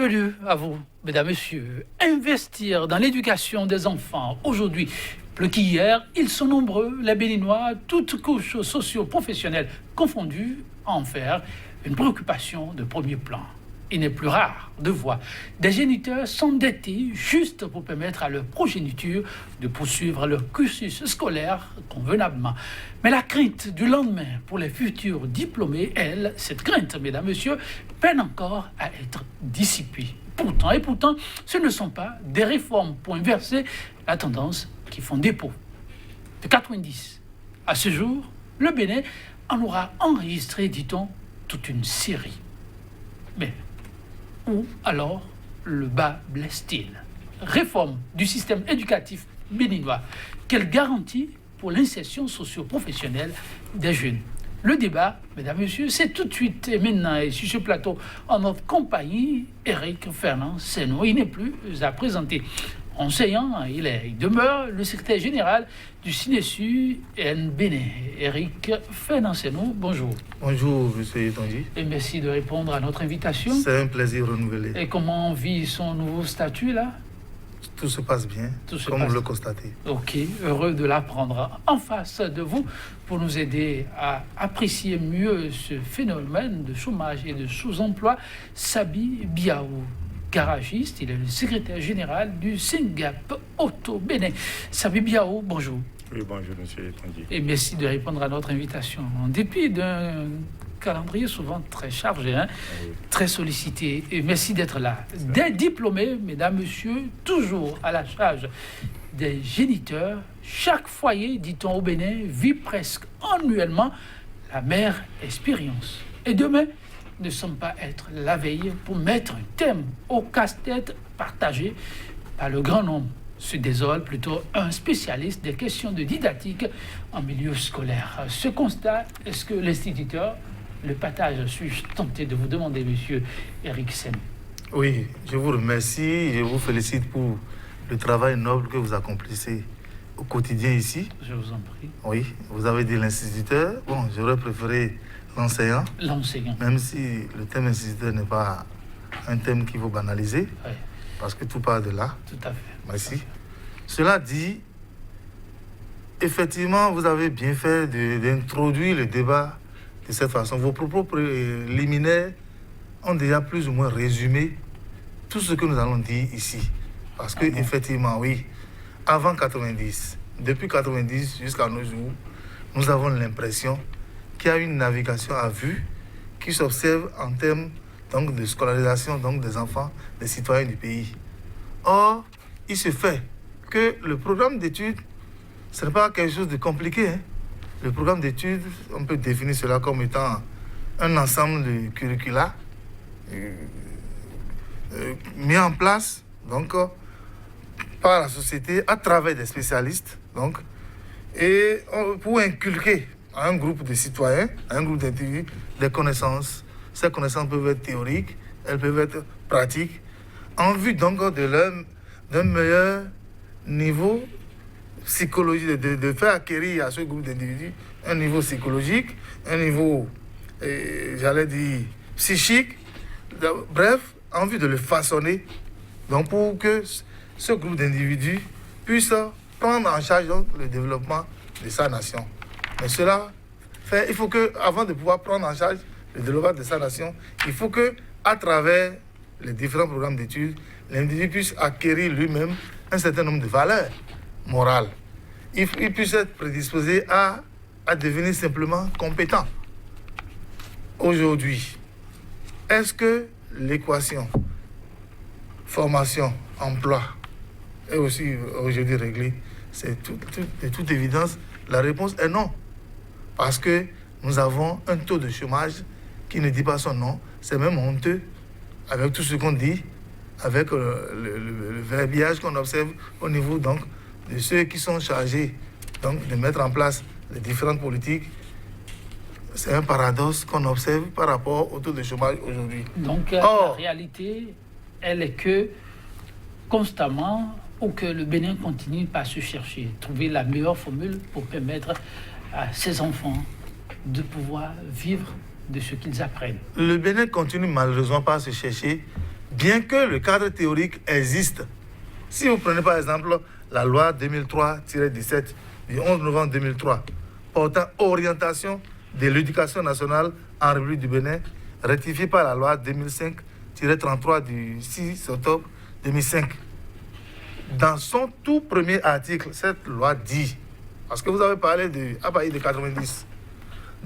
Bienvenue à vous, mesdames, messieurs. Investir dans l'éducation des enfants aujourd'hui, plus qu'hier, ils sont nombreux, les Béninois, toutes couches socio-professionnelles confondues, à en faire une préoccupation de premier plan. Il n'est plus rare de voir des géniteurs s'endetter juste pour permettre à leur progéniture de poursuivre leur cursus scolaire convenablement. Mais la crainte du lendemain pour les futurs diplômés, elle, cette crainte, mesdames, messieurs, peine encore à être dissipée. Pourtant, ce ne sont pas des réformes pour inverser la tendance qui font défaut. De 90 à ce jour, le Bénin en aura enregistré, dit-on, toute une série. Mais où alors le bas blesse-t-il? Réforme du système éducatif béninois. Quelle garantie pour l'insertion socio-professionnelle des jeunes? Le débat, mesdames, messieurs, c'est tout de suite et maintenant. Et sur ce plateau, en notre compagnie, Éric Fernand Seno. Il n'est plus à présenter. Enseignant, il demeure le secrétaire général du CINESU N Bénin. Éric Fernand Seno, bonjour. Bonjour, M. Tanguy. Et merci de répondre à notre invitation. C'est un plaisir renouvelé. Et comment vit son nouveau statut là? Tout se passe bien, comme vous le constatez. Ok, heureux de l'apprendre en face de vous pour nous aider à apprécier mieux ce phénomène de chômage et de sous-emploi. Sabi Biaou, garagiste, il est le secrétaire général du SINGAP Auto Bénin. Sabi Biaou, bonjour. Oui, bonjour, monsieur Tanguy. Et merci de répondre à notre invitation. En dépit d'un calendrier souvent très chargé, oui, très sollicité. Et merci d'être là. Des diplômés, mesdames, messieurs, toujours à la charge des géniteurs. Chaque foyer, dit-on au Bénin, vit presque annuellement la mère expérience. Et demain, ne semble pas être la veille pour mettre un thème au casse-tête partagé par le grand nombre. Se désole plutôt un spécialiste des questions de didactique en milieu scolaire. Ce constat, est-ce que l'instituteur le partage? Suis-je tenté de vous demander, monsieur Éric Sen? Oui, je vous remercie, je vous félicite pour le travail noble que vous accomplissez au quotidien ici. Je vous en prie. Oui, vous avez dit l'instituteur. Bon, j'aurais préféré l'enseignant. L'enseignant. Même si le thème instituteur n'est pas un thème qu'il faut banaliser, oui, parce que tout part de là. Tout à fait. Merci. Cela dit, effectivement, vous avez bien fait d'introduire le débat de cette façon. Vos propos préliminaires ont déjà plus ou moins résumé tout ce que nous allons dire ici. Parce que, effectivement, oui, avant 90, depuis 90 jusqu'à nos jours, nous avons l'impression qu'il y a une navigation à vue qui s'observe en termes donc, de scolarisation donc, des enfants, des citoyens du pays. Or, il se fait que le programme d'études, ce n'est pas quelque chose de compliqué. Le programme d'études, on peut définir cela comme étant un ensemble de curricula mis en place donc, par la société à travers des spécialistes. Donc, et pour inculquer à un groupe de citoyens, à un groupe d'individus, des connaissances. Ces connaissances peuvent être théoriques, elles peuvent être pratiques, en vue donc d'un meilleur niveau psychologique, de faire acquérir à ce groupe d'individus un niveau psychologique, un niveau, j'allais dire, psychique, bref, en vue de le façonner, donc pour que ce groupe d'individus puisse prendre en charge donc, le développement de sa nation. Mais cela fait, il faut que, avant de pouvoir prendre en charge le développement de sa nation, il faut que, à travers les différents programmes d'études, l'individu puisse acquérir lui-même un certain nombre de valeurs morales. Il puisse être prédisposé à devenir simplement compétent. Aujourd'hui, est-ce que l'équation formation, emploi est aussi aujourd'hui réglée? C'est de toute évidence, la réponse est non. Parce que nous avons un taux de chômage qui ne dit pas son nom. C'est même honteux avec tout ce qu'on dit, avec le verbiage qu'on observe au niveau donc, de ceux qui sont chargés donc, de mettre en place les différentes politiques. C'est un paradoxe qu'on observe par rapport au taux de chômage aujourd'hui. Donc la réalité, elle est que constamment, ou que le Bénin continue par se chercher, trouver la meilleure formule pour permettre à ses enfants de pouvoir vivre de ce qu'ils apprennent. Le Bénin continue malheureusement pas à se chercher bien que le cadre théorique existe. Si vous prenez par exemple la loi 2003-17 du 11 novembre 2003 portant orientation de l'éducation nationale en République du Bénin, rectifiée par la loi 2005-33 du 6 octobre 2005. Dans son tout premier article, cette loi dit, parce que vous avez parlé à partir de 90,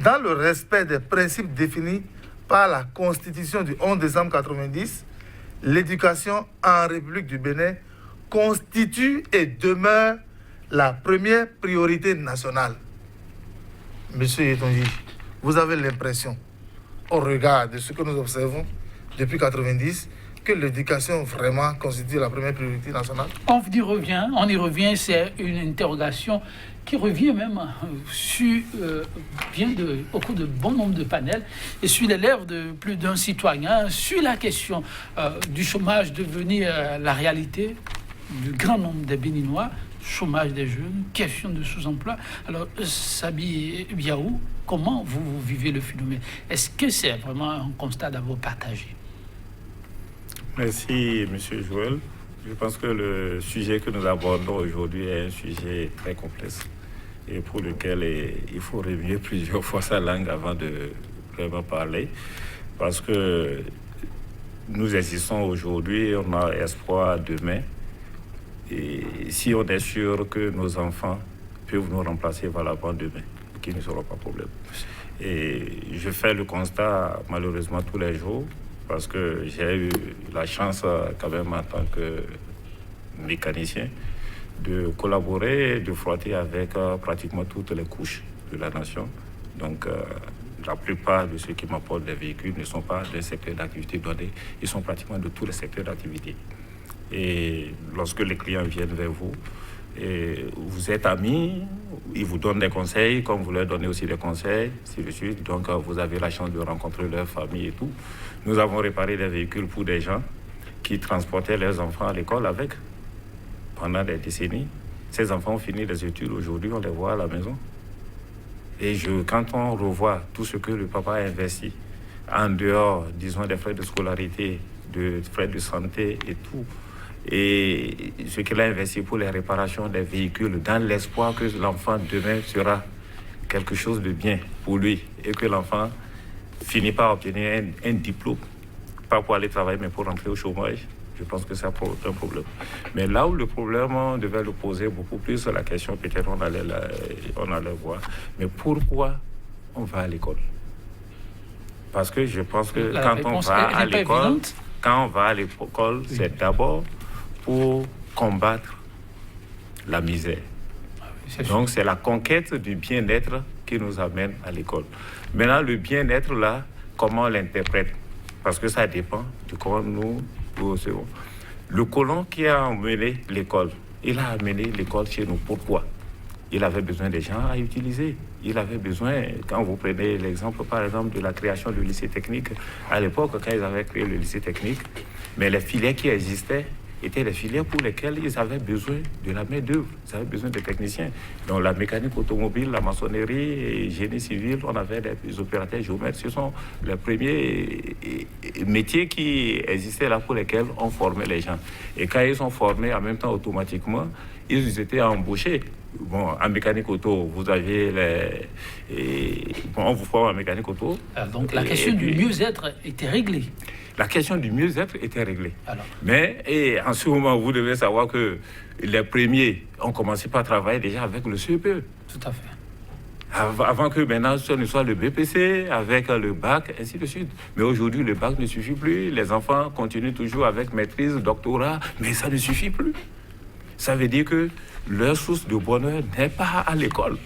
dans le respect des principes définis par la Constitution du 11 décembre 90, l'éducation en République du Bénin constitue et demeure la première priorité nationale. Monsieur Yetonji, vous avez l'impression, au regard de ce que nous observons depuis 90, que l'éducation vraiment constitue la première priorité nationale? On y revient, c'est une interrogation qui revient même au cours de bon nombre de panels et sur les lèvres de plus d'un citoyen, sur la question du chômage devenir la réalité du grand nombre des Béninois, chômage des jeunes, question de sous-emploi. Alors, Sabi Biaou, comment vous vivez le phénomène? Est-ce que c'est vraiment un constat d'abord partagé? Merci, M. Joël. Je pense que le sujet que nous abordons aujourd'hui est un sujet très complexe et pour lequel il faut remuer plusieurs fois sa langue avant de vraiment parler. Parce que nous existons aujourd'hui, on a espoir demain. Et si on est sûr que nos enfants peuvent nous remplacer valablement demain, qu'il ne sera pas de problème. Et je fais le constat malheureusement tous les jours, parce que j'ai eu la chance quand même en tant que mécanicien de collaborer, de frotter avec pratiquement toutes les couches de la nation. Donc la plupart de ceux qui m'apportent des véhicules ne sont pas d'un secteur d'activité donné, ils sont pratiquement de tous les secteurs d'activité. Et lorsque les clients viennent vers vous, et vous êtes amis, ils vous donnent des conseils, comme vous leur donnez aussi des conseils, ainsi de suite. Donc, vous avez la chance de rencontrer leur famille et tout. Nous avons réparé des véhicules pour des gens qui transportaient leurs enfants à l'école avec pendant des décennies. Ces enfants ont fini les études. Aujourd'hui, on les voit à la maison. Et quand on revoit tout ce que le papa a investi, en dehors, disons, des frais de scolarité, de frais de santé et tout, et ce qu'il a investi pour les réparations des véhicules dans l'espoir que l'enfant demain sera quelque chose de bien pour lui et que l'enfant finit par obtenir un diplôme, pas pour aller travailler mais pour rentrer au chômage, je pense que c'est un problème. Mais là où le problème, on devait le poser beaucoup plus, la question peut-être on allait voir, mais pourquoi on va à l'école? Parce que je pense que quand on va à l'école, c'est d'abord pour combattre la misère. Donc c'est la conquête du bien-être qui nous amène à l'école. Maintenant, le bien-être là, comment on l'interprète? Parce que ça dépend de comment nous recevons. Le colon qui a amené l'école, il a amené l'école chez nous. Pourquoi? Il avait besoin des gens à utiliser. Il avait besoin, quand vous prenez l'exemple, par exemple, de la création du lycée technique, à l'époque, quand ils avaient créé le lycée technique, mais les filières qui existaient étaient les filières pour lesquelles ils avaient besoin de la main-d'œuvre, ils avaient besoin de techniciens. Donc la mécanique automobile, la maçonnerie et génie civil, on avait des opérateurs géomètres. Ce sont les premiers métiers qui existaient là pour lesquels on formait les gens. Et quand ils sont formés, en même temps, automatiquement, ils étaient embauchés. Bon, en mécanique auto, vous aviez on vous forme en mécanique auto. Donc la question du mieux-être était réglée. La question du mieux-être était réglée. Alors. Mais en ce moment, vous devez savoir que les premiers ont commencé par travailler déjà avec le CEPE. Tout à fait. Avant que maintenant ce ne soit le BPC, avec le bac, ainsi de suite. Mais aujourd'hui, le bac ne suffit plus. Les enfants continuent toujours avec maîtrise, doctorat, mais ça ne suffit plus. Ça veut dire que leur source de bonheur n'est pas à l'école.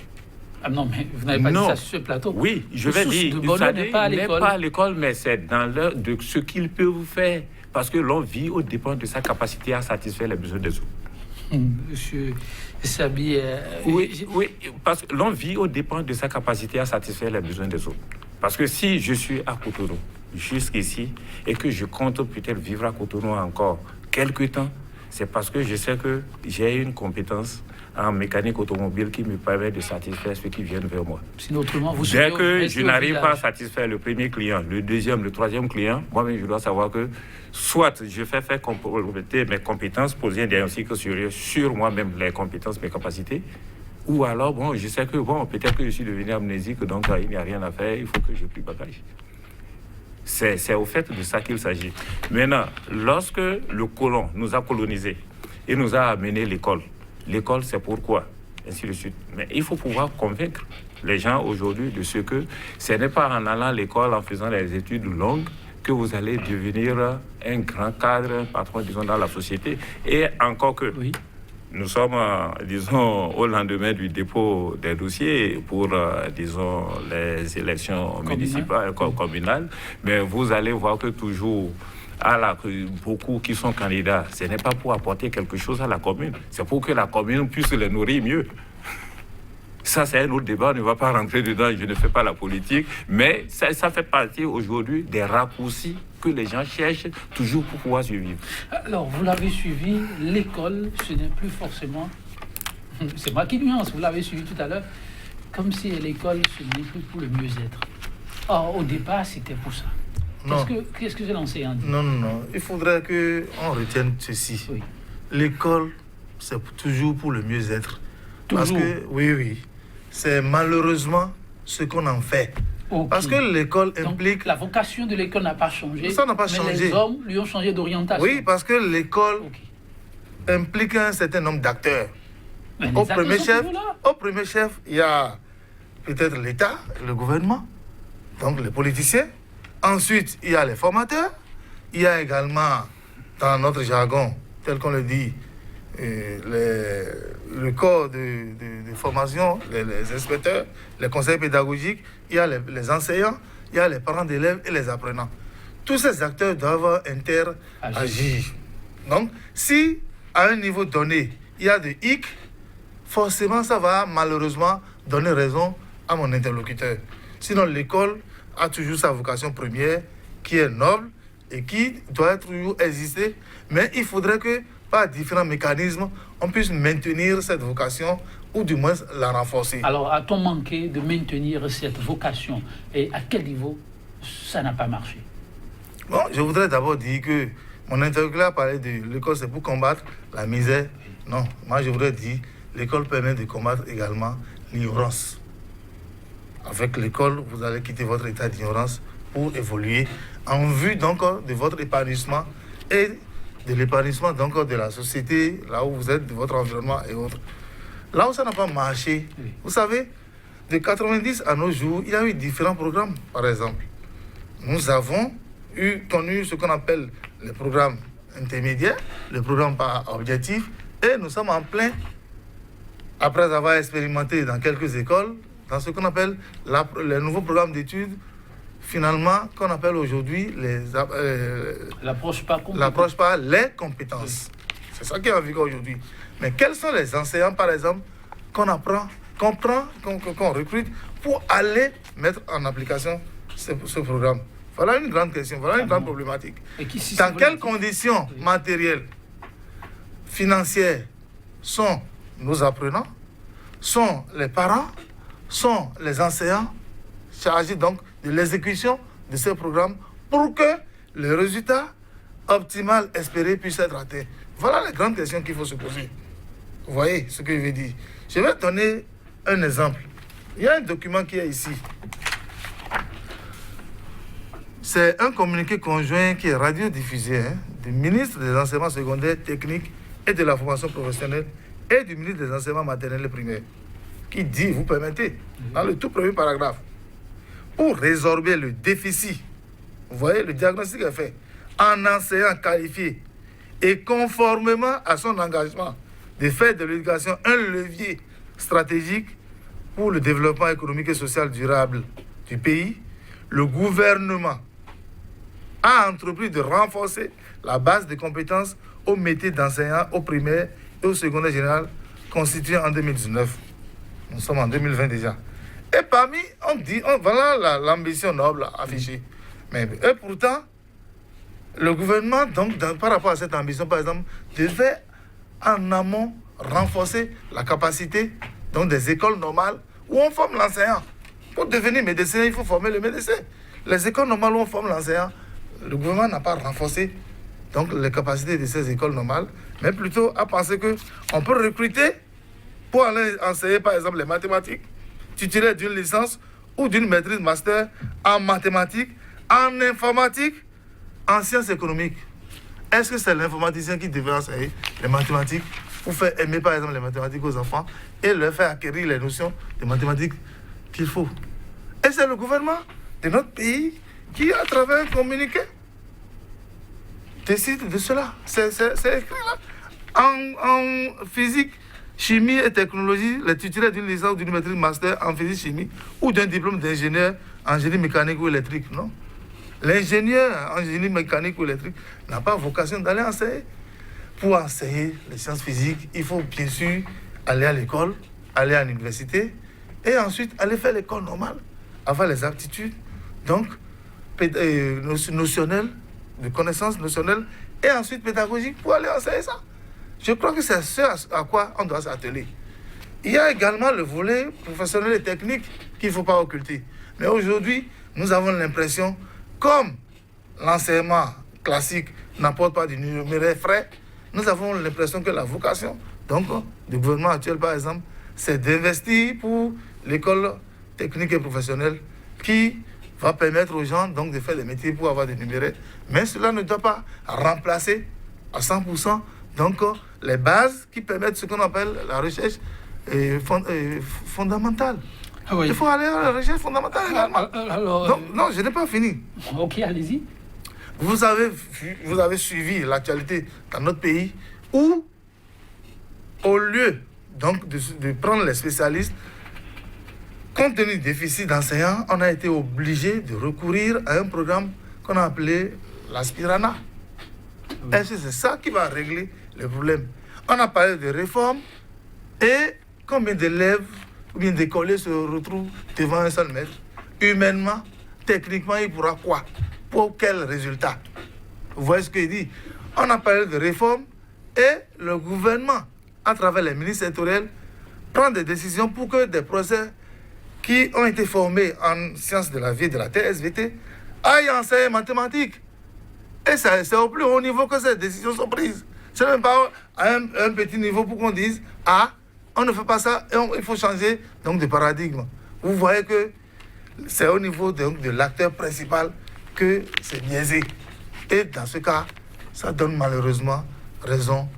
Ah non, mais vous n'avez pas dit ça sur ce plateau. Oui, je vais dire, le bonheur n'est pas à l'école. Mais c'est dans de ce qu'ils peuvent faire. Parce que l'on vit au dépend de sa capacité à satisfaire les besoins des autres. Monsieur Sabi... Oui, parce que l'on vit au dépend de sa capacité à satisfaire les besoins des autres. Parce que si je suis à Cotonou, jusqu'ici, et que je compte peut-être vivre à Cotonou encore quelques temps, C'est parce que je sais que j'ai une compétence en mécanique automobile qui me permet de satisfaire ceux qui viennent vers moi. Sinon, autrement, vous Dès que restez je au n'arrive pas à village. satisfaire le premier client, le deuxième, le troisième client, moi-même, je dois savoir que soit je fais faire compléter mes compétences, poser un diagnostic sur moi-même, les compétences, mes capacités, ou alors, bon, je sais que, bon, peut-être que je suis devenu amnésique, donc il n'y a rien à faire, il faut que j'ai plus de bagages. C'est au fait de ça qu'il s'agit. Maintenant, lorsque le colon nous a colonisés et nous a amené l'école, l'école c'est pourquoi, ainsi de suite. Mais il faut pouvoir convaincre les gens aujourd'hui de ce que ce n'est pas en allant à l'école, en faisant des études longues, que vous allez devenir un grand cadre, un patron, disons, dans la société. Et encore que... Oui. Nous sommes, disons, au lendemain du dépôt des dossiers pour, disons, les élections municipales, communales. Mais vous allez voir que toujours, beaucoup qui sont candidats, ce n'est pas pour apporter quelque chose à la commune, c'est pour que la commune puisse les nourrir mieux. Ça, c'est un autre débat, on ne va pas rentrer dedans, je ne fais pas la politique, mais ça fait partie aujourd'hui des raccourcis que les gens cherchent toujours pour pouvoir survivre. Alors, vous l'avez suivi, l'école, ce n'est plus forcément... C'est moi qui nuance, vous l'avez suivi tout à l'heure, comme si l'école, ce n'est plus pour le mieux-être. Or, au départ, c'était pour ça. Qu'est-ce que l'enseignant dit? Non. Il faudrait qu'on retienne ceci. Oui. L'école, c'est toujours pour le mieux-être. Parce Toujours. que, oui, c'est malheureusement ce qu'on en fait. Ok. Parce que l'école Donc, implique... la vocation de l'école n'a pas changé. Ça n'a pas mais changé. les hommes lui ont changé d'orientation. Oui, parce que l'école Ok. implique un certain nombre d'acteurs. Mais les Au acteurs premier, sont chef, toujours là. au premier chef, il y a peut-être l'État, le gouvernement, donc les politiciens. Ensuite, il y a les formateurs. Il y a également, dans notre jargon, tel qu'on le dit, le corps de formation, les inspecteurs, les conseils pédagogiques, il y a les enseignants, il y a les parents d'élèves et les apprenants. Tous ces acteurs doivent interagir. Donc, si à un niveau donné, il y a des hic, forcément, ça va malheureusement donner raison à mon interlocuteur. Sinon, l'école a toujours sa vocation première, qui est noble et qui doit toujours exister. Mais il faudrait que, par différents mécanismes, on puisse maintenir cette vocation ou du moins la renforcer. Alors, a-t-on manqué de maintenir cette vocation? Et à quel niveau ça n'a pas marché? Bon, je voudrais d'abord dire que mon interlocuteur a parlé de l'école, c'est pour combattre la misère. Non, moi je voudrais dire l'école permet de combattre également l'ignorance. Avec l'école, vous allez quitter votre état d'ignorance pour évoluer en vue donc de votre épanouissement et de l'épanouissement donc de la société, là où vous êtes, de votre environnement et autres. Là où ça n'a pas marché, Oui. vous savez, de 90 à nos jours, il y a eu différents programmes, par exemple. Nous avons connu ce qu'on appelle les programmes intermédiaires, les programmes par objectif, et nous sommes en plein, après avoir expérimenté dans quelques écoles, dans ce qu'on appelle les nouveaux programmes d'études, finalement, qu'on appelle aujourd'hui L'approche pas complète. l'approche par les compétences. C'est ça qui est en vigueur aujourd'hui. Mais quels sont les enseignants, par exemple, qu'on apprend, qu'on recrute pour aller mettre en application ce programme? Voilà une grande question, voilà une grande problématique. Et qui, si Dans c'est quelles politique, conditions Oui. matérielles, financières sont nos apprenants, sont les parents, sont les enseignants chargés donc de l'exécution de ces programmes pour que le résultat optimal espéré puisse être atteint? Voilà les grandes questions qu'il faut se poser. Vous voyez ce que je veux dire? Je vais donner un exemple. Il y a un document qui est ici. C'est un communiqué conjoint qui est radiodiffusé du ministre des enseignements secondaires, techniques et de la formation professionnelle et du ministre des enseignements maternels et primaires, qui dit, vous permettez, dans le tout premier paragraphe, pour résorber le déficit, vous voyez, le diagnostic est fait, en enseignant qualifié et conformément à son engagement de faire de l'éducation un levier stratégique pour le développement économique et social durable du pays, le gouvernement a entrepris de renforcer la base de compétences au métier d'enseignant au primaire et au secondaire général constitué en 2019. Nous sommes en 2020 déjà. Et parmi, on dit, voilà l'ambition noble affichée. Mais et pourtant, le gouvernement, donc, par rapport à cette ambition, par exemple, devait en amont renforcer la capacité donc, des écoles normales où on forme l'enseignant. Pour devenir médecin, il faut former le médecin. Les écoles normales où on forme l'enseignant, le gouvernement n'a pas renforcé donc, les capacités de ces écoles normales, mais plutôt à penser qu'on peut recruter pour aller enseigner, par exemple, les mathématiques, titulaire d'une licence ou d'une maîtrise master en mathématiques, en informatique, en sciences économiques. Est-ce que c'est l'informaticien qui devrait enseigner les mathématiques pour faire aimer, par exemple, les mathématiques aux enfants et leur faire acquérir les notions de mathématiques qu'il faut? Et c'est le gouvernement de notre pays qui, à travers un communiqué, décide de cela. C'est écrit là. En physique, chimie et technologie, les titulaires d'une licence ou d'une maîtrise master en physique chimie ou d'un diplôme d'ingénieur en génie mécanique ou électrique, non? L'ingénieur en génie mécanique ou électrique n'a pas vocation d'aller enseigner. Pour enseigner les sciences physiques, il faut bien sûr aller à l'école, aller à l'université et ensuite aller faire l'école normale, avoir les aptitudes, donc notionnelles, de connaissances notionnelles et ensuite pédagogiques pour aller enseigner ça. Je crois que c'est ce à quoi on doit s'atteler. Il y a également le volet professionnel et technique qu'il ne faut pas occulter. Mais aujourd'hui, nous avons l'impression, comme l'enseignement classique n'apporte pas du numéraire frais, nous avons l'impression que la vocation donc, du gouvernement actuel, par exemple, c'est d'investir pour l'école technique et professionnelle qui va permettre aux gens donc, de faire des métiers pour avoir des numéraires. Mais cela ne doit pas remplacer à 100% donc, les bases qui permettent ce qu'on appelle la recherche fondamentale. Ah oui. Il faut aller à la recherche fondamentale également. Alors, non, je n'ai pas fini. Ok, allez-y. Vous avez suivi l'actualité dans notre pays où, au lieu donc, de prendre les spécialistes, compte tenu du déficit d'enseignants, on a été obligé de recourir à un programme qu'on a appelé l'Aspirana. Est-ce que c'est ça qui va régler le problème? On a parlé de réforme et combien d'élèves ou bien d'écoliers se retrouvent devant un seul maître? Humainement, techniquement, il pourra quoi? Pour quel résultat? Vous voyez ce qu'il dit? On a parlé de réforme et le gouvernement, à travers les ministres sectoriels, prend des décisions pour que des professeurs qui ont été formés en sciences de la vie et de la terre, SVT, aillent enseigner mathématiques. Et c'est au plus haut niveau que ces décisions sont prises. Ce n'est même pas à un petit niveau pour qu'on dise « Ah, on ne fait pas ça et il faut changer donc, de paradigme ». Vous voyez que c'est au niveau donc, de l'acteur principal que c'est biaisé. Et dans ce cas, ça donne malheureusement raison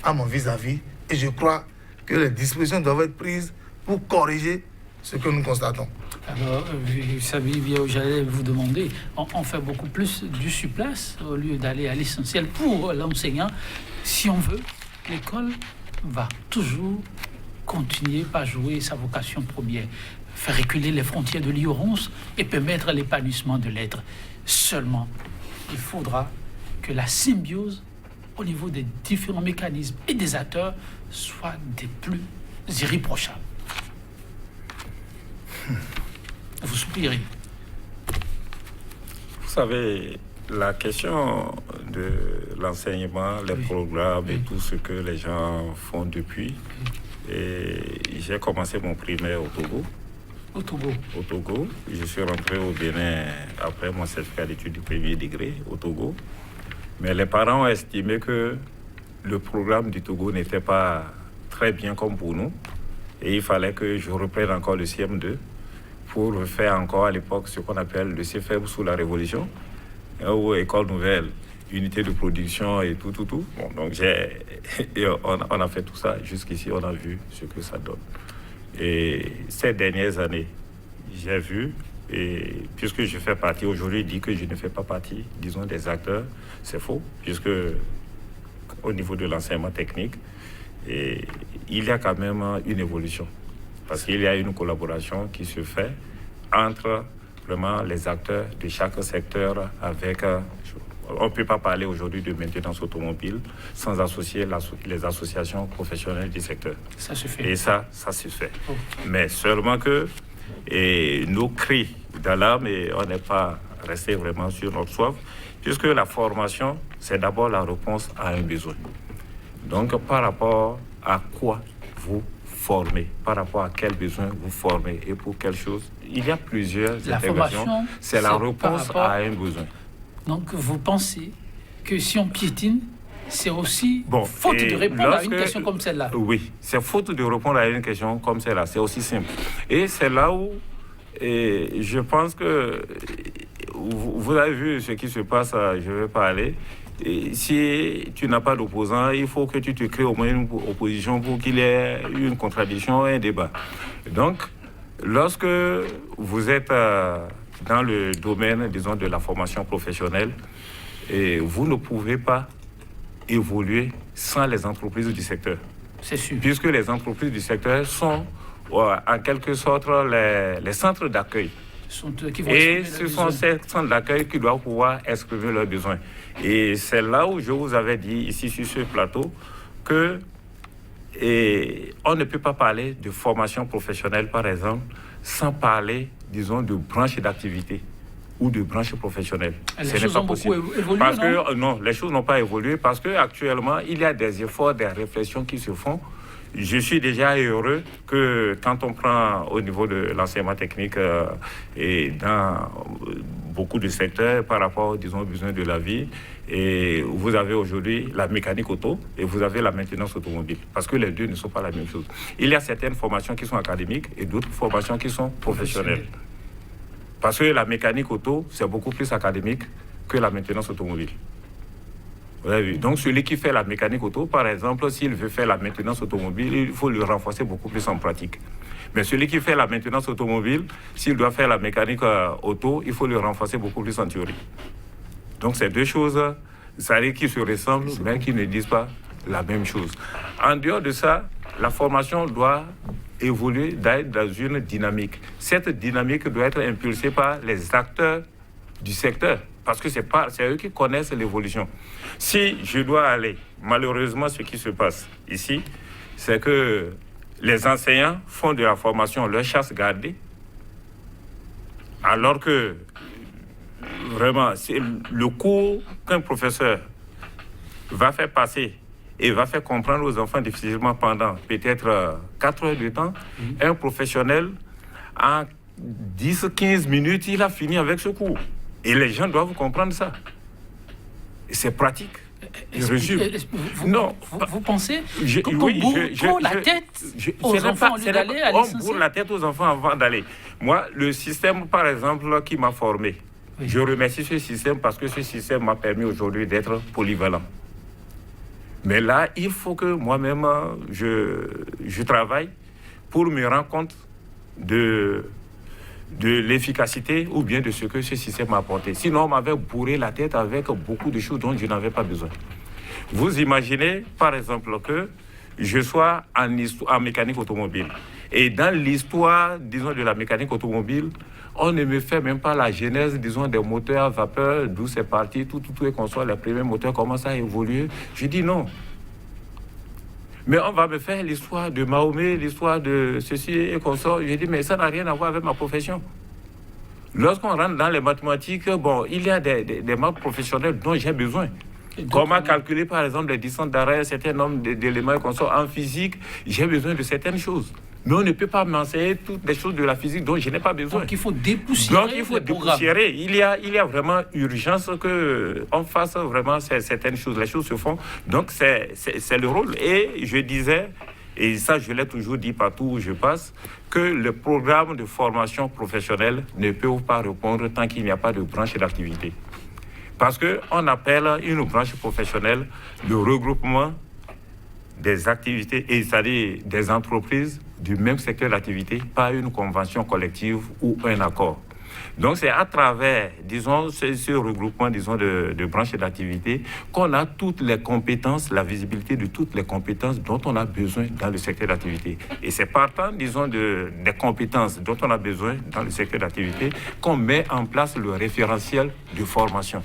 à mon vis-à-vis. Et je crois que les dispositions doivent être prises pour corriger ce que nous constatons. Alors, vous savez, j'allais vous demander, on fait beaucoup plus du supplace au lieu d'aller à l'essentiel pour l'enseignant. Si on veut, l'école va toujours continuer par jouer sa vocation première, faire reculer les frontières de l'ignorance et permettre l'épanouissement de l'être. Seulement, il faudra que la symbiose au niveau des différents mécanismes et des acteurs soit des plus irréprochables. Vous soupirez. Vous savez, la question de l'enseignement, les programmes et tout ce que les gens font depuis, et j'ai commencé mon primaire au Togo. Au Togo. Au Togo. Je suis rentré au Bénin après mon certificat d'études du premier degré au Togo. Mais les parents ont estimé que le programme du Togo n'était pas très bien comme pour nous. Et il fallait que je reprenne encore le CM2 pour faire encore à l'époque ce qu'on appelle le CFM sous la Révolution, ou École Nouvelle, Unité de production et tout. Bon, donc on a fait tout ça. Jusqu'ici, on a vu ce que ça donne. Et ces dernières années, j'ai vu, et puisque je fais partie, aujourd'hui, dit que je ne fais pas partie, disons, des acteurs, c'est faux, puisque au niveau de l'enseignement technique, et il y a quand même une évolution. Parce qu'il y a une collaboration qui se fait entre vraiment les acteurs de chaque secteur avec... on ne peut pas parler aujourd'hui de maintenance automobile sans associer les associations professionnelles du secteur. Ça se fait. Et ça se fait. Oh. Mais seulement que nos cris d'alarme, et on n'est pas resté vraiment sur notre soif, puisque la formation, c'est d'abord la réponse à un besoin. Donc, par rapport à quoi vous formez, par rapport à quel besoin vous formez et pour quelle chose, il y a plusieurs interventions. C'est la réponse à un besoin. Donc, vous pensez que si on piétine, c'est aussi faute de répondre à une question comme celle-là? Oui, c'est faute de répondre à une question comme celle-là. C'est aussi simple. Et c'est là où je pense que vous avez vu ce qui se passe, je vais parler. Et si tu n'as pas d'opposant, il faut que tu te crées au moins une opposition pour qu'il y ait une contradiction et un débat. Donc, lorsque vous êtes dans le domaine, disons, de la formation professionnelle, vous ne pouvez pas évoluer sans les entreprises du secteur. C'est sûr. Puisque les entreprises du secteur sont en quelque sorte les centres d'accueil. Et ce sont ces centres d'accueil qui doivent pouvoir exprimer leurs besoins. Et c'est là où je vous avais dit, ici sur ce plateau, que on ne peut pas parler de formation professionnelle, par exemple, sans parler, disons, de branche d'activité ou de branche professionnelle. Ce n'est pas possible. Évolué, parce que non, les choses n'ont pas évolué parce qu'actuellement, il y a des efforts, des réflexions qui se font. Je suis déjà heureux que quand on prend au niveau de l'enseignement technique et dans beaucoup de secteurs par rapport, disons, aux besoins de la vie, et vous avez aujourd'hui la mécanique auto et vous avez la maintenance automobile, parce que les deux ne sont pas la même chose. Il y a certaines formations qui sont académiques et d'autres formations qui sont professionnelles. Parce que la mécanique auto, c'est beaucoup plus académique que la maintenance automobile. Vous avez vu. Donc, celui qui fait la mécanique auto, par exemple, s'il veut faire la maintenance automobile, il faut le renforcer beaucoup plus en pratique. Mais celui qui fait la maintenance automobile, s'il doit faire la mécanique auto, il faut le renforcer beaucoup plus en théorie. Donc, c'est deux choses, ça dit, qui se ressemblent, mais qui ne disent pas la même chose. En dehors de ça, la formation doit évoluer dans une dynamique. Cette dynamique doit être impulsée par les acteurs du secteur, parce que c'est eux qui connaissent l'évolution. Si je dois aller, malheureusement, ce qui se passe ici, c'est que les enseignants font de la formation leur chasse gardée, alors que vraiment, c'est le cours qu'un professeur va faire passer et va faire comprendre aux enfants difficilement pendant peut-être 4 heures de temps, un professionnel, en 10-15 minutes, il a fini avec ce cours. Et les gens doivent comprendre ça. Et c'est pratique. Vous pensez qu'on bourre la tête aux enfants au lieu d'aller à l'essentiel? On bourre la tête aux enfants avant d'aller. Moi, le système, par exemple, qui m'a formé, je remercie ce système parce que ce système m'a permis aujourd'hui d'être polyvalent. Mais là, il faut que moi-même, je travaille pour me rendre compte de l'efficacité ou bien de ce que ce système m'a apporté. Sinon, on m'avait bourré la tête avec beaucoup de choses dont je n'avais pas besoin. Vous imaginez, par exemple, que je sois en mécanique automobile. Et dans l'histoire, disons, de la mécanique automobile, on ne me fait même pas la genèse, disons, des moteurs à vapeur, d'où c'est parti, tout et qu'on soit les premiers moteurs, comment ça a évolué. Je dis non. Mais on va me faire l'histoire de Mahomet, l'histoire de ceci et qu'on sort. Je dis, mais ça n'a rien à voir avec ma profession. Lorsqu'on rentre dans les mathématiques, il y a des maths professionnels dont j'ai besoin. Comment calculer, par exemple, les distances d'arrêt, un certain nombre d'éléments qu'on sort en physique, j'ai besoin de certaines choses. Mais on ne peut pas m'enseigner toutes les choses de la physique dont je n'ai pas besoin. Donc il faut dépoussiérer. Il y a vraiment urgence qu'on fasse vraiment certaines choses. Les choses se font. Donc c'est le rôle. Et je disais, et ça je l'ai toujours dit partout où je passe, que le programme de formation professionnelle ne peut pas répondre tant qu'il n'y a pas de branche d'activité. Parce qu'on appelle une branche professionnelle le regroupement des activités, et c'est-à-dire des entreprises du même secteur d'activité, pas une convention collective ou un accord. Donc c'est à travers, disons, ce regroupement, disons, de branches d'activité qu'on a toutes les compétences, la visibilité de toutes les compétences dont on a besoin dans le secteur d'activité. Et c'est partant, disons, des compétences dont on a besoin dans le secteur d'activité qu'on met en place le référentiel de formation.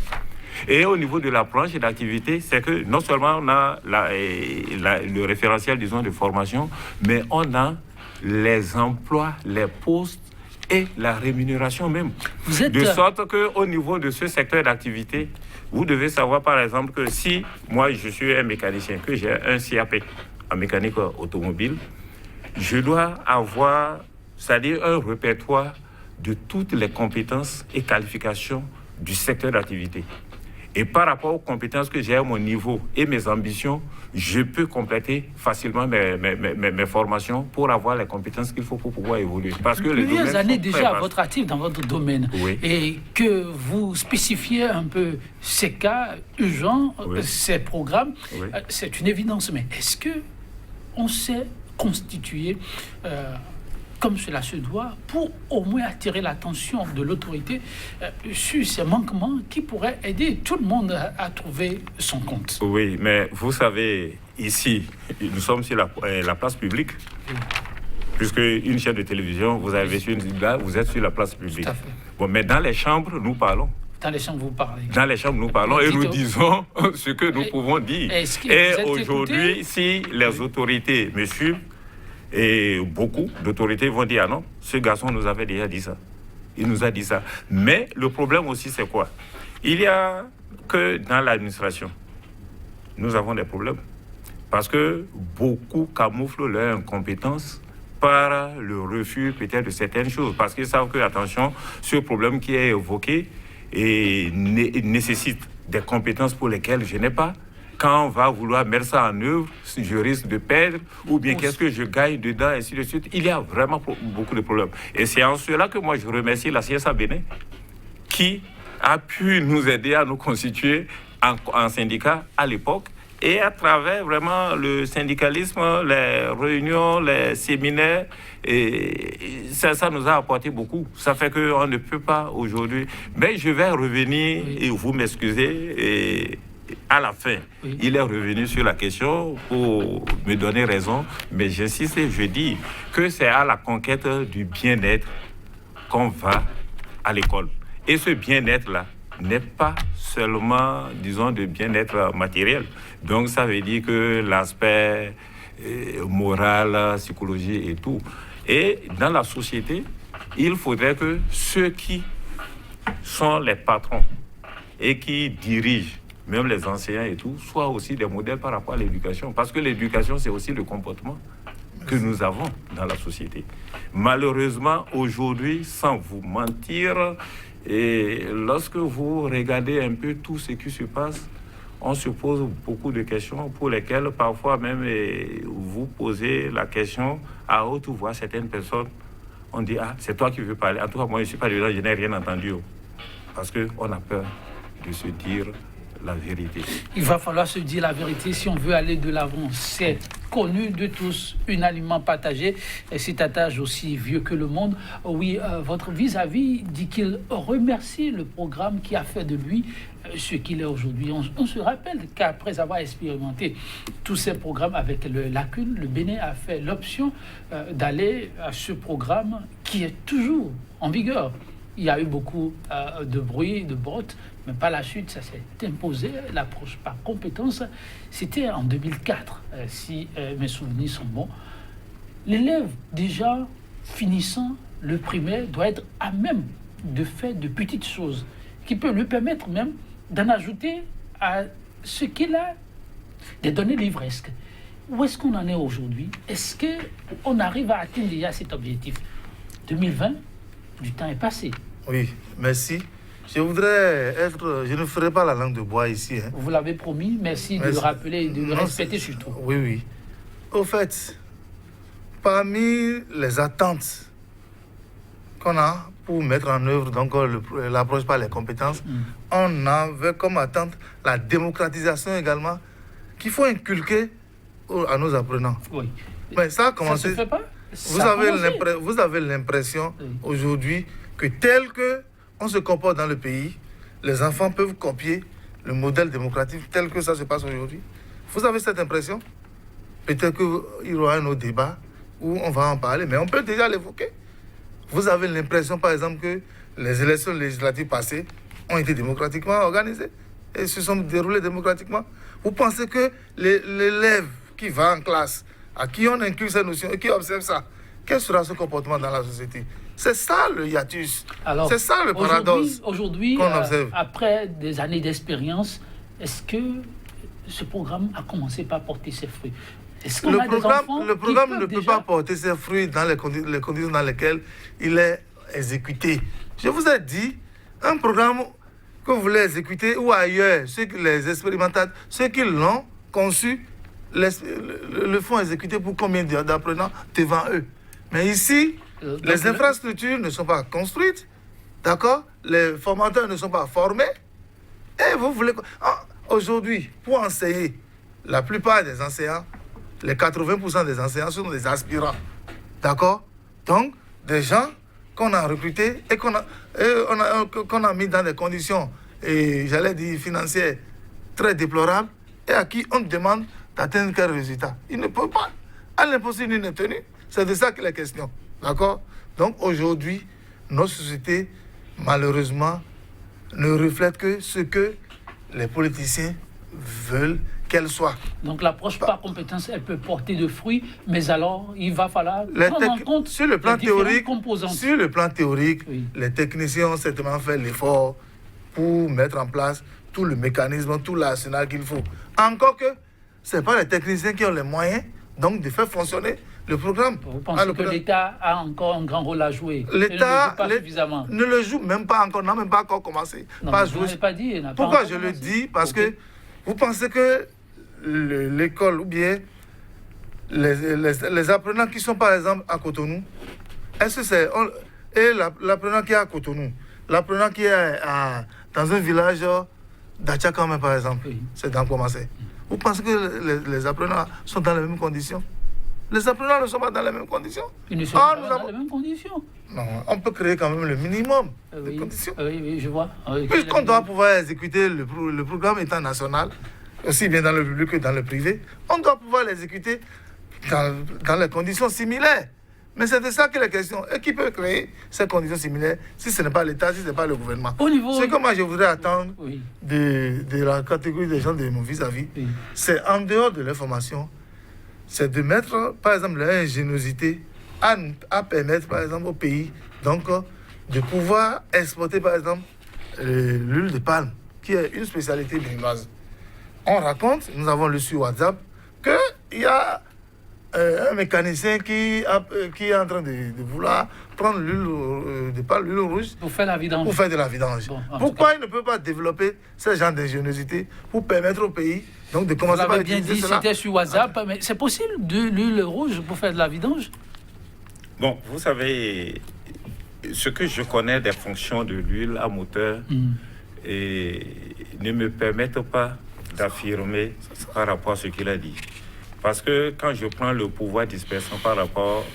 Et au niveau de la branche d'activité, c'est que non seulement on a le référentiel, disons, de formation, mais on a les emplois, les postes et la rémunération même. Vous êtes... De sorte qu'au niveau de ce secteur d'activité, vous devez savoir par exemple que si moi je suis un mécanicien, que j'ai un CAP en mécanique automobile, je dois avoir, c'est-à-dire un répertoire de toutes les compétences et qualifications du secteur d'activité. Et par rapport aux compétences que j'ai à mon niveau et mes ambitions, je peux compléter facilement mes formations pour avoir les compétences qu'il faut pour pouvoir évoluer. Parce que les plusieurs années déjà votre actif dans votre domaine, oui. Et que vous spécifiez un peu ces cas urgents, oui. Ces programmes, oui. C'est une évidence. Mais est-ce que on s'est constitué comme cela se doit, pour au moins attirer l'attention de l'autorité sur ces manquements qui pourraient aider tout le monde à trouver son compte? Oui, mais vous savez, ici, nous sommes sur la place publique, oui. Puisque une chaîne de télévision, vous avez sur là, vous êtes sur la place publique. Tout à fait. Bon, mais dans les chambres, nous parlons. Dans les chambres, vous parlez. Dans les chambres, nous parlons et nous disons ce que nous pouvons dire. Et aujourd'hui, si les autorités me suivent, et beaucoup d'autorités vont dire, ah non, ce garçon nous avait déjà dit ça. Il nous a dit ça. Mais le problème aussi, c'est quoi? Il y a que dans l'administration, nous avons des problèmes. Parce que beaucoup camouflent leur incompétence par le refus peut-être de certaines choses. Parce qu'ils savent que, attention, ce problème qui est évoqué nécessite des compétences pour lesquelles je n'ai pas. Quand on va vouloir mettre ça en œuvre, je risque de perdre, ou bien qu'est-ce que je gagne dedans, et ainsi de suite. Il y a vraiment beaucoup de problèmes. Et c'est en cela que moi je remercie la CSA Bénin, qui a pu nous aider à nous constituer en syndicat à l'époque, et à travers vraiment le syndicalisme, les réunions, les séminaires, et ça nous a apporté beaucoup. Ça fait qu'on ne peut pas aujourd'hui. Mais je vais revenir, et vous m'excusez, et à la fin, oui. Il est revenu sur la question pour me donner raison, mais j'insiste et je dis que c'est à la conquête du bien-être qu'on va à l'école. Et ce bien-être-là n'est pas seulement, disons, de bien-être matériel. Donc ça veut dire que l'aspect moral, psychologie et tout. Et dans la société, il faudrait que ceux qui sont les patrons et qui dirigent, même les enseignants et tout, soient aussi des modèles par rapport à l'éducation. Parce que l'éducation, c'est aussi le comportement que nous avons dans la société. Malheureusement, aujourd'hui, sans vous mentir, et lorsque vous regardez un peu tout ce qui se passe, on se pose beaucoup de questions pour lesquelles parfois même vous posez la question à haute voix. Certaines personnes, on dit « Ah, c'est toi qui veux parler. En tout cas, moi, je ne suis pas dedans, je n'ai rien entendu. » Parce qu'on a peur de se dire la vérité. Il va falloir se dire la vérité si on veut aller de l'avant. C'est connu de tous, unanimement partagé. Et cet adage aussi vieux que le monde. Oui, votre vis-à-vis dit qu'il remercie le programme qui a fait de lui ce qu'il est aujourd'hui. On se rappelle qu'après avoir expérimenté tous ces programmes avec le lacune, le Bénin a fait l'option d'aller à ce programme qui est toujours en vigueur. Il y a eu beaucoup de bruit, de bottes, mais par la suite, ça s'est imposé. L'approche par compétence, c'était en 2004, si mes souvenirs sont bons. L'élève, déjà finissant le primaire, doit être à même de faire de petites choses qui peuvent lui permettre même d'en ajouter à ce qu'il a, des données livresques. Où est-ce qu'on en est aujourd'hui? Est-ce qu'on arrive à atteindre déjà cet objectif? 2020, du temps est passé. Oui, merci. Je ne ferai pas la langue de bois ici. Hein. Vous l'avez promis, merci de le rappeler et de le respecter surtout. Oui, oui. Au fait, parmi les attentes qu'on a pour mettre en œuvre donc l'approche par les compétences, on avait comme attente la démocratisation également, qu'il faut inculquer à nos apprenants. Oui. Mais ça a commencé. Ça se fait pas? Vous avez l'impression aujourd'hui que tel qu'on se comporte dans le pays, les enfants peuvent copier le modèle démocratique tel que ça se passe aujourd'hui. Vous avez cette impression? Peut-être qu'il y aura un autre débat où on va en parler, mais on peut déjà l'évoquer. Vous avez l'impression, par exemple, que les élections législatives passées ont été démocratiquement organisées et se sont déroulées démocratiquement. Vous pensez que l'élève qui va en classe, à qui on inculque ces notions et qui observe ça, quel sera son comportement dans la société? C'est ça le hiatus. Alors, c'est ça le paradoxe aujourd'hui, qu'on observe. après des années d'expérience, est-ce que ce programme a commencé par porter ses fruits? Est-ce qu'on Le a des programme, enfants le programme qui ne peuvent peut pas porter ses fruits dans les conditions dans lesquelles il est exécuté. Je vous ai dit, un programme que vous voulez exécuter ou ailleurs, les expérimentateurs, ceux qui l'ont conçu, le font exécuter pour combien d'apprenants devant eux. Mais ici, les infrastructures ne sont pas construites, d'accord? Les formateurs ne sont pas formés. Et vous voulez... Aujourd'hui, pour enseigner, la plupart des enseignants, les 80% des enseignants sont des aspirants, d'accord? Donc, des gens qu'on a recrutés et qu'on a mis dans des conditions, et j'allais dire financières, très déplorables, et à qui on demande d'atteindre quel résultat. Ils ne peuvent pas. À l'impossible, il n'est tenu. C'est de ça qu'il est question. D'accord? Donc aujourd'hui, nos sociétés, malheureusement, ne reflètent que ce que les politiciens veulent qu'elles soient. Donc l'approche par compétence, elle peut porter de fruits, mais alors il va falloir prendre en compte sur le plan les différentes théorique, composantes. Sur le plan théorique, Oui. les techniciens ont certainement fait l'effort pour mettre en place tout le mécanisme, tout l'arsenal qu'il faut. Encore que ce n'est pas les techniciens qui ont les moyens donc de faire fonctionner le programme. Vous pensez que l'État a encore un grand rôle à jouer? L'État ne le joue même pas encore, n'a même pas encore commencé. Non, pas vous n'avez pas dit. Pourquoi je le dis? Parce que vous pensez que l'école ou bien les apprenants qui sont par exemple à Cotonou, est-ce que c'est... Et l'apprenant qui est à Cotonou, l'apprenant qui est dans un village d'Atchakame par exemple, oui. C'est dans Kouamassé. Vous pensez que les apprenants sont dans les mêmes conditions? Les apprenants ne sont pas dans les mêmes conditions. Ils ne sont pas dans les mêmes conditions. Non, on peut créer quand même le minimum de conditions. Oui, je vois. Puisqu'on doit pouvoir exécuter le programme étant national, aussi bien dans le public que dans le privé, on doit pouvoir l'exécuter dans les conditions similaires. Mais c'est de ça qu'il est question. Et qui peut créer ces conditions similaires si ce n'est pas l'État, si ce n'est pas le gouvernement? Ce que moi je voudrais attendre de la catégorie des gens de mon vis-à-vis, c'est en dehors de l'information, c'est de mettre, par exemple, l'ingéniosité à permettre, par exemple, au pays, donc, de pouvoir exporter, par exemple, l'huile de palme, qui est une spécialité béninoise. On raconte, nous avons lu sur WhatsApp, qu'il y a un mécanicien qui est en train de vouloir prendre l'huile de palme, l'huile rouge, pour faire la vidange. Pour faire de la vidange. Bon, pourquoi il ne peut pas développer ce genre d'ingéniosité pour permettre au pays donc de commencer par utiliser cela? Vous avez bien dit, c'était sur WhatsApp, mais c'est possible de l'huile rouge pour faire de la vidange? Bon, vous savez, ce que je connais des fonctions de l'huile à moteur et ne me permettent pas d'affirmer par rapport à ce qu'il a dit. Parce que quand je prends le pouvoir dispersant par rapport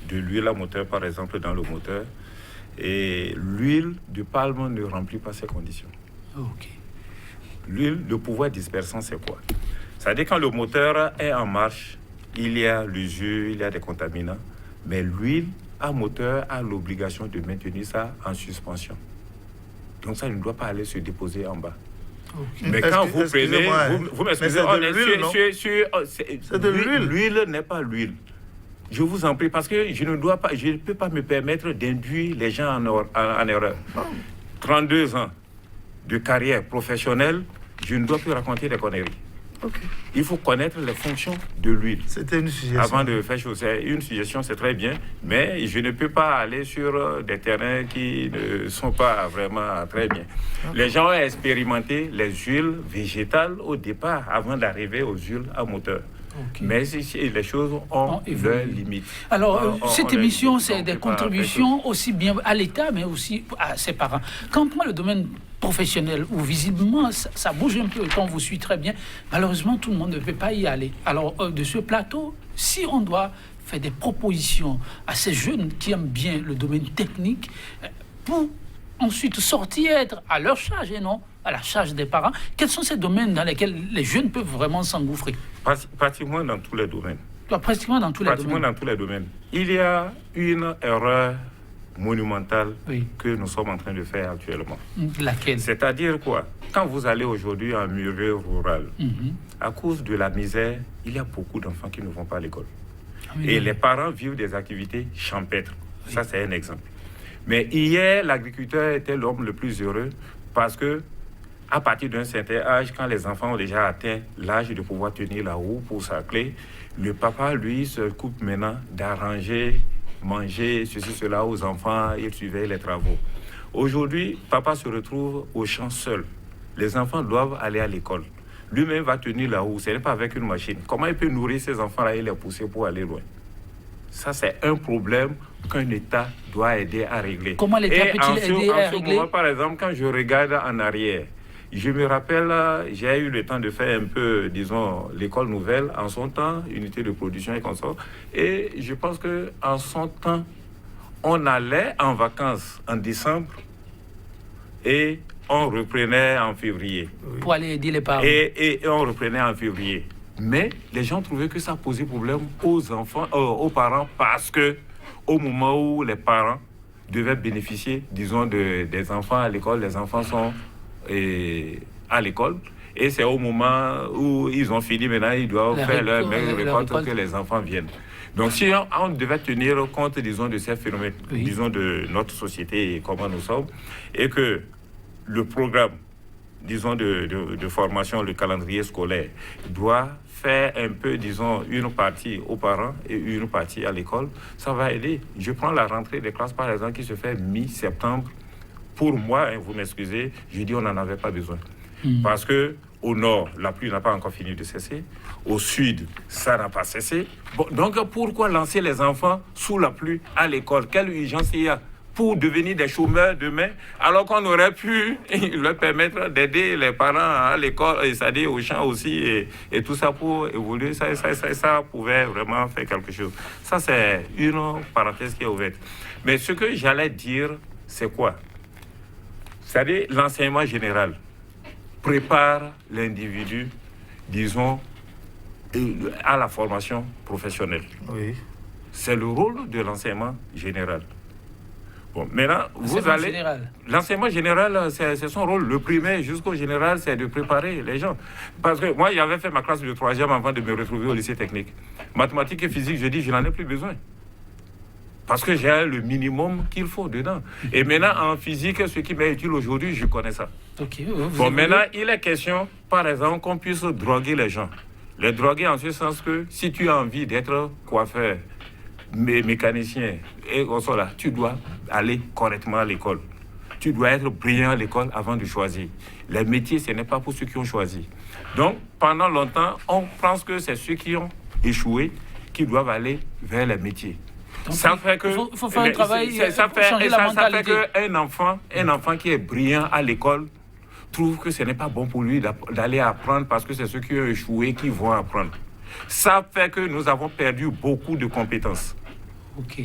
de l'huile à moteur, par exemple, dans le moteur, et l'huile de palme ne remplit pas ces conditions. Ok. L'huile, le pouvoir dispersant, c'est quoi? C'est-à-dire quand le moteur est en marche, il y a l'usure, il y a des contaminants, mais l'huile à moteur a l'obligation de maintenir ça en suspension. Donc ça ne doit pas aller se déposer en bas. Okay. Mais quand vous prenez, vous m'excusez, c'est de l'huile. L'huile n'est pas l'huile. Je vous en prie, parce que je ne peux pas me permettre d'induire les gens en erreur. 32 ans de carrière professionnelle, je ne dois plus raconter des conneries. Okay. Il faut connaître les fonctions de l'huile. C'était une suggestion. Avant de faire chose, une suggestion, c'est très bien, mais je ne peux pas aller sur des terrains qui ne sont pas vraiment très bien. Okay. Les gens ont expérimenté les huiles végétales au départ, avant d'arriver aux huiles à moteur. Okay. Mais les choses ont leurs limites. Alors, cette émission, c'est des contributions aussi bien à l'État, mais aussi à ses parents. Quand on prend le domaine professionnel, où visiblement, ça bouge un peu, quand on vous suit très bien, malheureusement, tout le monde ne peut pas y aller. Alors, de ce plateau, si on doit faire des propositions à ces jeunes qui aiment bien le domaine technique, pour ensuite sortir, être à leur charge et non à la charge des parents, quels sont ces domaines dans lesquels les jeunes peuvent vraiment s'engouffrer? Pratiquement dans tous les domaines. Pratiquement dans tous les domaines. Il y a une erreur monumentale que nous sommes en train de faire actuellement. Laquelle? C'est-à-dire quoi? Quand vous allez aujourd'hui en milieu rural, à cause de la misère, il y a beaucoup d'enfants qui ne vont pas à l'école. Et les parents vivent des activités champêtres. Ça, c'est un exemple. Mais hier, l'agriculteur était l'homme le plus heureux parce que à partir d'un certain âge, quand les enfants ont déjà atteint l'âge de pouvoir tenir la roue pour sa clé, le papa, lui, se coupe maintenant d'arranger, manger, ceci, cela aux enfants, il suivait les travaux. Aujourd'hui, papa se retrouve au champ seul. Les enfants doivent aller à l'école. Lui-même va tenir la roue, ce n'est pas avec une machine. Comment il peut nourrir ces enfants-là et les pousser pour aller loin? Ça, c'est un problème qu'un État doit aider à régler. Comment l'État peut-il aider à régler? Moment, par exemple, quand je regarde en arrière, je me rappelle, j'ai eu le temps de faire un peu, disons, l'école nouvelle en son temps, unité de production et consorts. Et je pense qu'en son temps, on allait en vacances en décembre et on reprenait en février. Pour aller aider les parents. Et on reprenait en février. Mais les gens trouvaient que ça posait problème aux enfants, aux parents, parce que au moment où les parents devaient bénéficier, disons, des enfants à l'école, les enfants sont à l'école. Et c'est au moment où ils ont fini, maintenant, ils doivent faire leur récolte que les enfants viennent. Donc, si on devait tenir compte, disons, de ces phénomènes, disons, de notre société et comment nous sommes, et que le programme, disons, de formation, le calendrier scolaire, doit faire un peu, disons, une partie aux parents et une partie à l'école, ça va aider. Je prends la rentrée des classes, par exemple, qui se fait mi-septembre. Pour moi, vous m'excusez, je dis on n'en avait pas besoin. Parce que au nord, la pluie n'a pas encore fini de cesser. Au sud, ça n'a pas cessé. Bon, donc, pourquoi lancer les enfants sous la pluie à l'école? Quelle urgence il y a pour devenir des chômeurs demain, alors qu'on aurait pu leur permettre d'aider les parents à l'école, c'est-à-dire au champ aussi, et tout ça pour évoluer? Ça pouvait vraiment faire quelque chose. Ça, c'est une parenthèse qui est ouverte. Mais ce que j'allais dire, c'est quoi? C'est-à-dire l'enseignement général prépare l'individu, disons, à la formation professionnelle. Oui. C'est le rôle de l'enseignement général. Bon, maintenant, vous allez... L'enseignement général, c'est son rôle. Le primaire jusqu'au général, c'est de préparer les gens. Parce que moi, j'avais fait ma classe de 3e avant de me retrouver au lycée technique. Mathématiques et physique, je dis, je n'en ai plus besoin. Parce que j'ai le minimum qu'il faut dedans. Et maintenant, en physique, ce qui m'est utile aujourd'hui, je connais ça. Okay, bon, maintenant, il est question, par exemple, qu'on puisse droguer les gens. Les droguer en ce sens que si tu as envie d'être coiffeur, mécanicien, et là, tu dois aller correctement à l'école. Tu dois être brillant à l'école avant de choisir. Les métiers, ce n'est pas pour ceux qui ont choisi. Donc, pendant longtemps, on pense que c'est ceux qui ont échoué qui doivent aller vers les métiers. Donc, ça fait que faut faire un travail pour changer la mentalité. Ça fait qu'un enfant qui est brillant à l'école trouve que ce n'est pas bon pour lui d'aller apprendre parce que c'est ceux qui ont échoué qui vont apprendre. Ça fait que nous avons perdu beaucoup de compétences. Ok.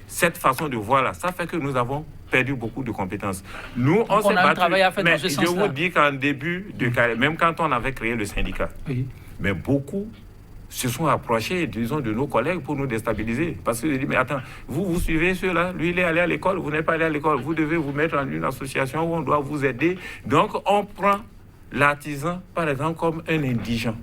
Cette façon de voir là, ça fait que nous avons perdu beaucoup de compétences. Nous, on s'est a un battu, travail à faire mais dans ce sens-là. je vous dis qu'en début de carrière, même quand on avait créé le syndicat, mais beaucoup se sont approchés, disons, de nos collègues pour nous déstabiliser. Parce que je dis, mais attends, vous suivez ceux-là, lui, il est allé à l'école, vous n'êtes pas allé à l'école, vous devez vous mettre en une association où on doit vous aider. Donc, on prend l'artisan, par exemple, comme un indigent.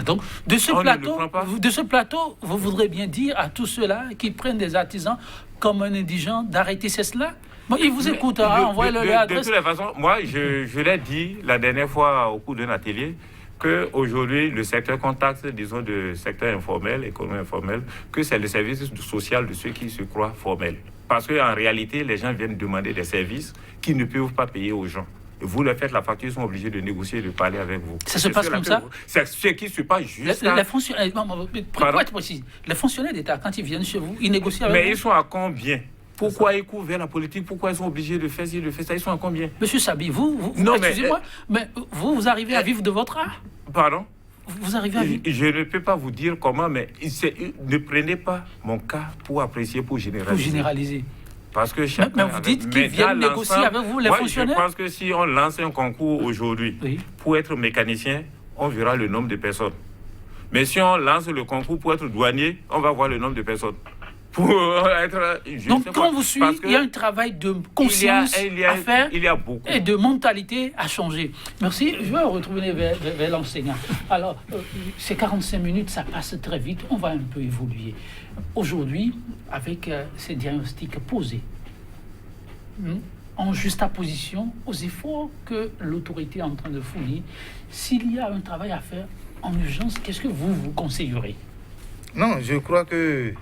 Donc, de ce plateau, vous voudrez bien dire à tous ceux-là qui prennent des artisans comme un indigent d'arrêter cela? Bon, ils vous écoutent, envoyez-le l'adresse. De toutes les façons, moi, je l'ai dit la dernière fois au cours d'un atelier, qu'aujourd'hui, le secteur contact, disons, de secteur informel, économie informelle, que c'est le service social de ceux qui se croient formels. Parce qu'en réalité, les gens viennent demander des services qu'ils ne peuvent pas payer aux gens. Vous leur faites la facture, ils sont obligés de négocier et de parler avec vous. Ça se passe comme ça? C'est ce qui se passe juste là. Pour être précis, les fonctionnaires d'État, quand ils viennent chez vous, ils négocient avec vous? Mais ils sont à combien? Pourquoi ils courent vers la politique? Pourquoi ils sont obligés de faire ci, de faire ça? Ils sont à combien? Monsieur Sabi, excusez-moi, mais vous arrivez à vivre de votre art? Pardon? Vous arrivez à vivre? Je ne peux pas vous dire comment, mais ne prenez pas mon cas pour apprécier, pour généraliser. Pour généraliser. Parce que mais vous dites qu'ils viennent négocier avec vous, les fonctionnaires? Je pense que si on lance un concours aujourd'hui pour être mécanicien, on verra le nombre de personnes. Mais si on lance le concours pour être douanier, on va voir le nombre de personnes. Pour être, donc, quand vous suivez, il y a un travail de conscience à faire et de mentalité à changer. Merci. Je vais retourner vers l'enseignant. Alors, ces 45 minutes, ça passe très vite. On va un peu évoluer. Aujourd'hui, avec ces diagnostics posés, en juxtaposition aux efforts que l'autorité est en train de fournir. S'il y a un travail à faire en urgence, qu'est-ce que vous conseillerez? Non, je crois que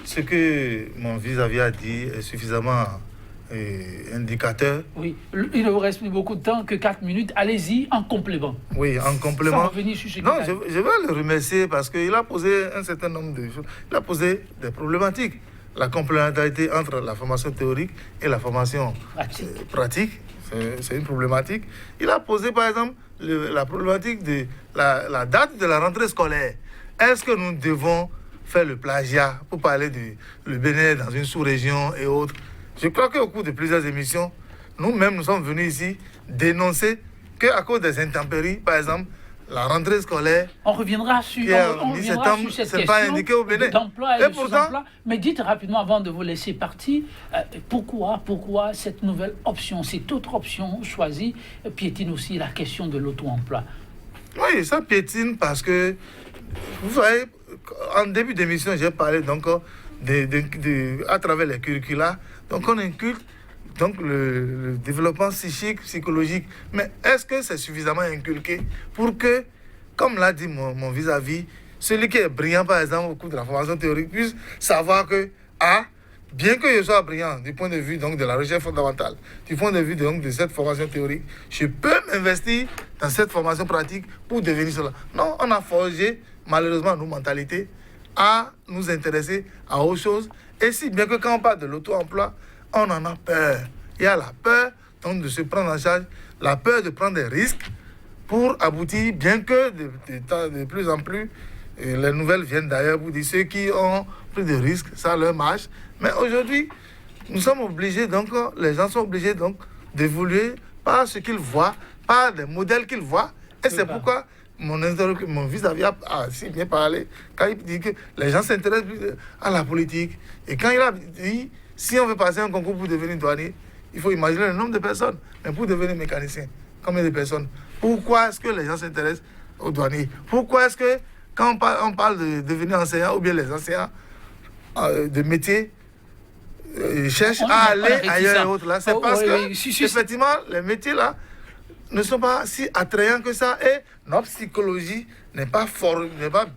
ce que mon vis-à-vis a dit est suffisamment indicateur. Oui, il ne vous reste plus beaucoup de temps que 4 minutes. Allez-y en complément. Oui, en complément. Sans revenir sur ce non, je vais le remercier parce qu'il a posé un certain nombre de choses. Il a posé des problématiques. La complémentarité entre la formation théorique et la formation pratique, c'est une problématique. Il a posé par exemple la problématique de la date de la rentrée scolaire. Est-ce que nous devons faire le plagiat pour parler du Bénin dans une sous-région et autres? Je crois qu'au cours de plusieurs émissions, nous-mêmes, nous sommes venus ici dénoncer qu'à cause des intempéries, par exemple, la rentrée scolaire... On reviendra sur cette question d'emploi et de sous-emploi. Mais dites rapidement, avant de vous laisser partir, pourquoi cette nouvelle option, cette autre option choisie, piétine aussi la question de l'auto-emploi? Oui, ça piétine parce que, vous savez, en début d'émission, j'ai parlé donc à travers les curricula. Donc on inculque le développement psychique, psychologique. Mais est-ce que c'est suffisamment inculqué pour que, comme l'a dit mon vis-à-vis, celui qui est brillant par exemple au cours de la formation théorique puisse savoir que, bien que je sois brillant du point de vue donc, de la recherche fondamentale, du point de vue donc, de cette formation théorique, je peux m'investir dans cette formation pratique pour devenir cela. Non, on a forgé malheureusement nos mentalités à nous intéresser à autre chose. Et si bien que quand on parle de l'auto-emploi, on en a peur. Il y a la peur donc, de se prendre en charge, la peur de prendre des risques pour aboutir, bien que de plus en plus, les nouvelles viennent d'ailleurs pour dire ceux qui ont pris des risques, ça leur marche. Mais aujourd'hui, nous sommes obligés, donc, les gens sont obligés donc d'évoluer par ce qu'ils voient, par des modèles qu'ils voient. Et c'est pourquoi mon vis-à-vis a si bien parlé quand il dit que les gens s'intéressent plus à la politique. Et quand il a dit, si on veut passer un concours pour devenir douanier, il faut imaginer le nombre de personnes. Mais pour devenir mécanicien, combien de personnes? Pourquoi est-ce que les gens s'intéressent aux douaniers? Pourquoi est-ce que quand on parle de devenir enseignant, ou bien les enseignants de métier cherchent à aller ailleurs et autres là? C'est parce que, effectivement, les métiers là ne sont pas si attrayants que ça et notre psychologie n'est pas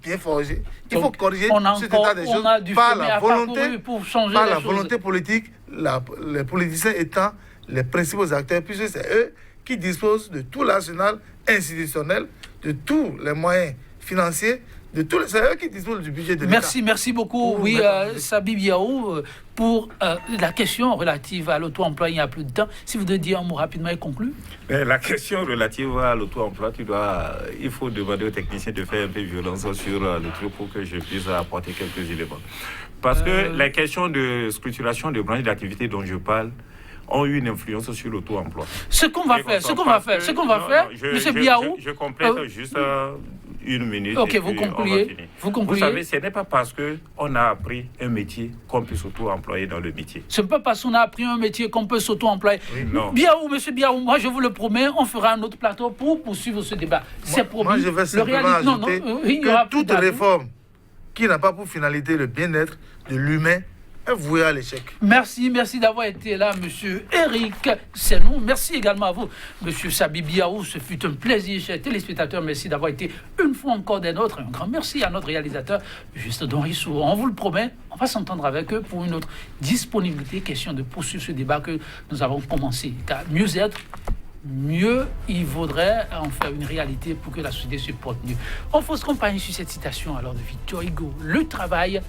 bien forgée. Il faut corriger cet état des choses par la volonté politique, les politiciens étant les principaux acteurs, puisque c'est eux qui disposent de tout l'arsenal institutionnel, de tous les moyens financiers, c'est eux qui disposent du budget de l'État. Merci beaucoup. Oui, Sabi Biaou, pour la question relative à l'auto-emploi, il n'y a plus de temps. Si vous devez dire un mot rapidement et conclure. La question relative à l'auto-emploi, il faut demander aux techniciens de faire un peu violence sur le truc pour que je puisse apporter quelques éléments. Parce que les questions de structuration de branches d'activité dont je parle ont eu une influence sur l'auto-emploi. Ce qu'on va faire, M. Biaou... Je complète juste une minute. Ok, vous concluez. Vous savez, ce n'est pas parce qu'on a appris un métier qu'on peut s'auto-employer dans le métier. Ce n'est pas parce qu'on a appris un métier qu'on peut s'auto-employer. Oui, non. Biaou, M. Biaou, moi je vous le promets, on fera un autre plateau pour poursuivre ce débat. C'est promis. Moi je vais simplement ajouter que toute réforme qui n'a pas pour finalité le bien-être de l'humain est voué à l'échec. Merci d'avoir été là, Monsieur Eric Senou. Merci également à vous, Monsieur Sabi Biaou. Ce fut un plaisir, chers téléspectateurs. Merci d'avoir été une fois encore des nôtres. Un grand merci à notre réalisateur, Juste Don Rissou. On vous le promet, on va s'entendre avec eux pour une autre disponibilité. Question de poursuivre ce débat que nous avons commencé. Car mieux être, mieux il vaudrait en faire une réalité pour que la société se porte mieux. On faut se compagnie sur cette citation alors de Victor Hugo. Le travail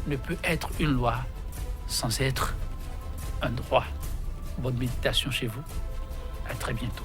ne peut être une loi sans être un droit. Bonne méditation chez vous. À très bientôt.